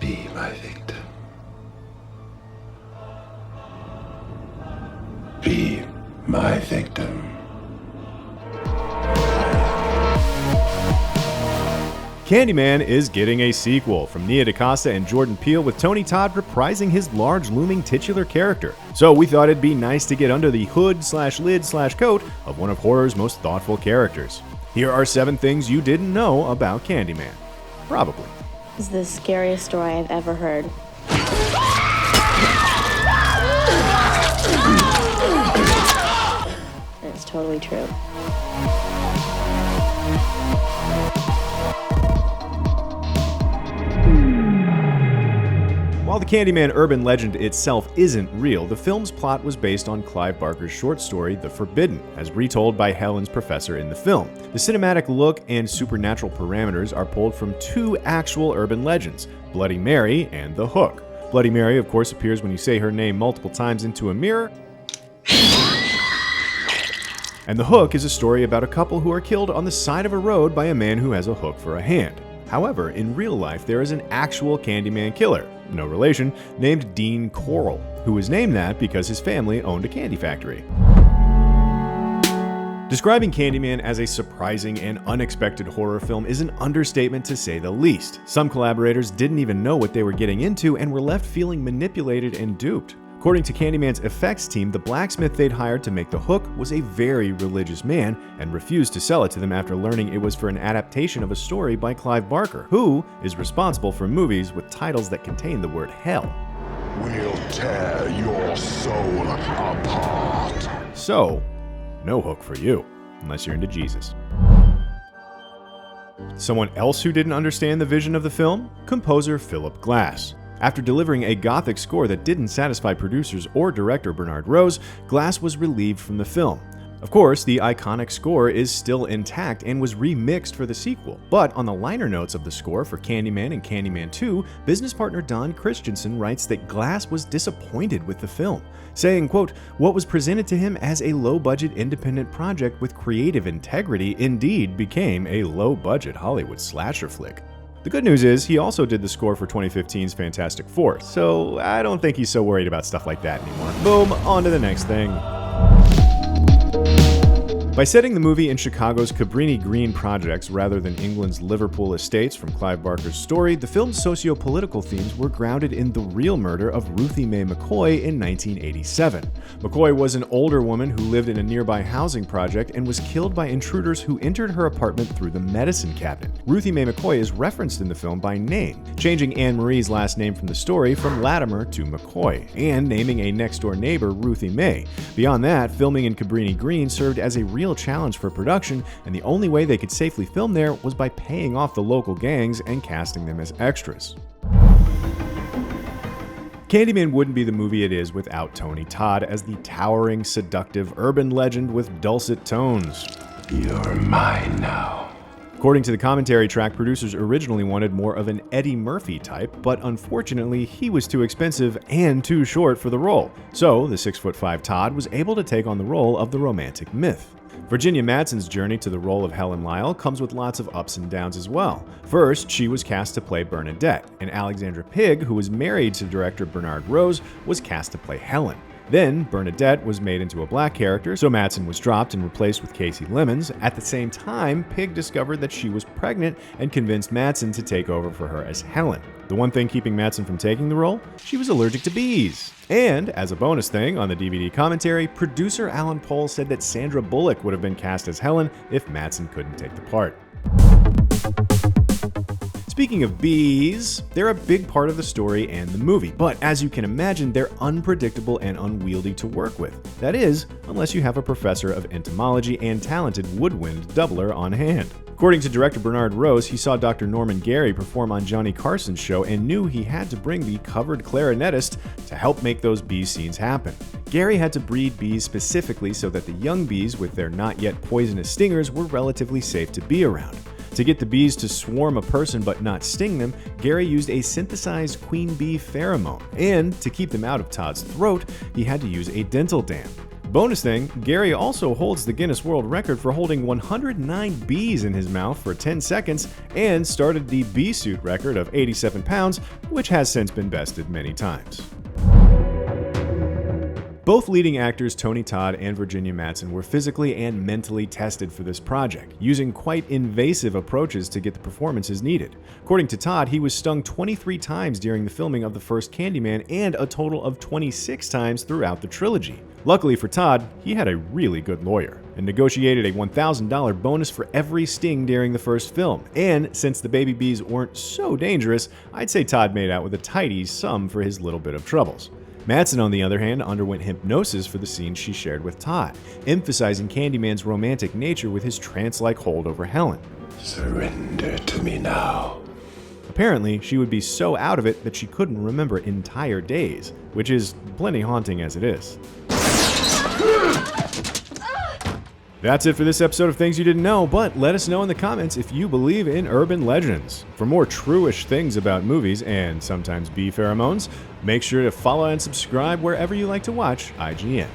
Be my victim. Be my victim. Candyman is getting a sequel from DaCosta and Jordan Peele, with Tony Todd reprising his large looming titular character. So we thought it'd be nice to get under the hood/lid/coat of one of horror's most thoughtful characters. Here are 7 things you didn't know about Candyman. Probably. This is the scariest story I've ever heard. And it's totally true. While the Candyman urban legend itself isn't real, the film's plot was based on Clive Barker's short story, The Forbidden, as retold by Helen's professor in the film. The cinematic look and supernatural parameters are pulled from 2 actual urban legends, Bloody Mary and The Hook. Bloody Mary, of course, appears when you say her name multiple times into a mirror. And The Hook is a story about a couple who are killed on the side of a road by a man who has a hook for a hand. However, in real life, there is an actual Candyman killer, no relation, named Dean Coral, who was named that because his family owned a candy factory. Describing Candyman as a surprising and unexpected horror film is an understatement to say the least. Some collaborators didn't even know what they were getting into and were left feeling manipulated and duped. According to Candyman's effects team, the blacksmith they'd hired to make the hook was a very religious man and refused to sell it to them after learning it was for an adaptation of a story by Clive Barker, who is responsible for movies with titles that contain the word hell. We'll tear your soul apart. So, no hook for you, unless you're into Jesus. Someone else who didn't understand the vision of the film? Composer Philip Glass. After delivering a gothic score that didn't satisfy producers or director Bernard Rose, Glass was relieved from the film. Of course, the iconic score is still intact and was remixed for the sequel, but on the liner notes of the score for Candyman and Candyman 2, business partner Don Christensen writes that Glass was disappointed with the film, saying, quote, "What was presented to him as a low-budget independent project with creative integrity indeed became a low-budget Hollywood slasher flick." The good news is he also did the score for 2015's Fantastic Four, so I don't think he's so worried about stuff like that anymore. Boom, on to the next thing. By setting the movie in Chicago's Cabrini Green projects rather than England's Liverpool estates from Clive Barker's story, the film's socio-political themes were grounded in the real murder of Ruthie Mae McCoy in 1987. McCoy was an older woman who lived in a nearby housing project and was killed by intruders who entered her apartment through the medicine cabinet. Ruthie Mae McCoy is referenced in the film by name, changing Anne Marie's last name from the story from Latimer to McCoy, and naming a next-door neighbor Ruthie Mae. Beyond that, filming in Cabrini Green served as a real challenge for production, and the only way they could safely film there was by paying off the local gangs and casting them as extras. Candyman wouldn't be the movie it is without Tony Todd as the towering, seductive urban legend with dulcet tones. You're mine now. According to the commentary track, producers originally wanted more of an Eddie Murphy type, but unfortunately he was too expensive and too short for the role. So the 6'5" Todd was able to take on the role of the romantic myth. Virginia Madsen's journey to the role of Helen Lyles comes with lots of ups and downs as well. First, she was cast to play Bernadette, and Alexandra Pigg, who was married to director Bernard Rose, was cast to play Helen. Then, Bernadette was made into a black character, so Madsen was dropped and replaced with Casey Lemons. At the same time, Pigg discovered that she was pregnant and convinced Madsen to take over for her as Helen. The one thing keeping Madsen from taking the role? She was allergic to bees. And, as a bonus thing on the DVD commentary, producer Alan Pohl said that Sandra Bullock would have been cast as Helen if Madsen couldn't take the part. Speaking of bees, they're a big part of the story and the movie, but as you can imagine, they're unpredictable and unwieldy to work with. That is, unless you have a professor of entomology and talented woodwind doubler on hand. According to director Bernard Rose, he saw Dr. Norman Gary perform on Johnny Carson's show and knew he had to bring the covered clarinetist to help make those bee scenes happen. Gary had to breed bees specifically so that the young bees with their not yet poisonous stingers were relatively safe to be around. To get the bees to swarm a person but not sting them, Gary used a synthesized queen bee pheromone, and to keep them out of Todd's throat, he had to use a dental dam. Bonus thing, Gary also holds the Guinness World Record for holding 109 bees in his mouth for 10 seconds and started the bee suit record of 87 pounds, which has since been bested many times. Both leading actors Tony Todd and Virginia Madsen were physically and mentally tested for this project, using quite invasive approaches to get the performances needed. According to Todd, he was stung 23 times during the filming of the first Candyman and a total of 26 times throughout the trilogy. Luckily for Todd, he had a really good lawyer and negotiated a $1,000 bonus for every sting during the first film. And since the baby bees weren't so dangerous, I'd say Todd made out with a tidy sum for his little bit of troubles. Madsen, on the other hand, underwent hypnosis for the scenes she shared with Todd, emphasizing Candyman's romantic nature with his trance-like hold over Helen. Surrender to me now. Apparently, she would be so out of it that she couldn't remember entire days, which is plenty haunting as it is. That's it for this episode of Things You Didn't Know, but let us know in the comments if you believe in urban legends. For more true-ish things about movies and sometimes bee pheromones, make sure to follow and subscribe wherever you like to watch IGN.